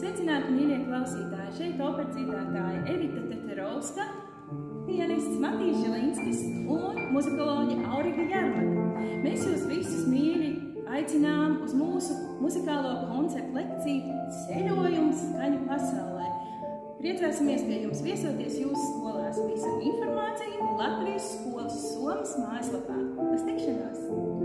Sveicināti, mīļie klausītāji! Šeit operdziedātāja Evita Teterovska, pianists Matīs Žilinskis un muzikoloģe Auriga Jarmaka. Mēs jūs visus mīļi aicinām uz mūsu muzikālo koncertu lekciju Ceļojums skaņu pasaulē. Priecāsimies pie jums viesoties jūsu skolās. Visu informāciju Latvijas skolas Somas mājaslapā. Uz tikšanos!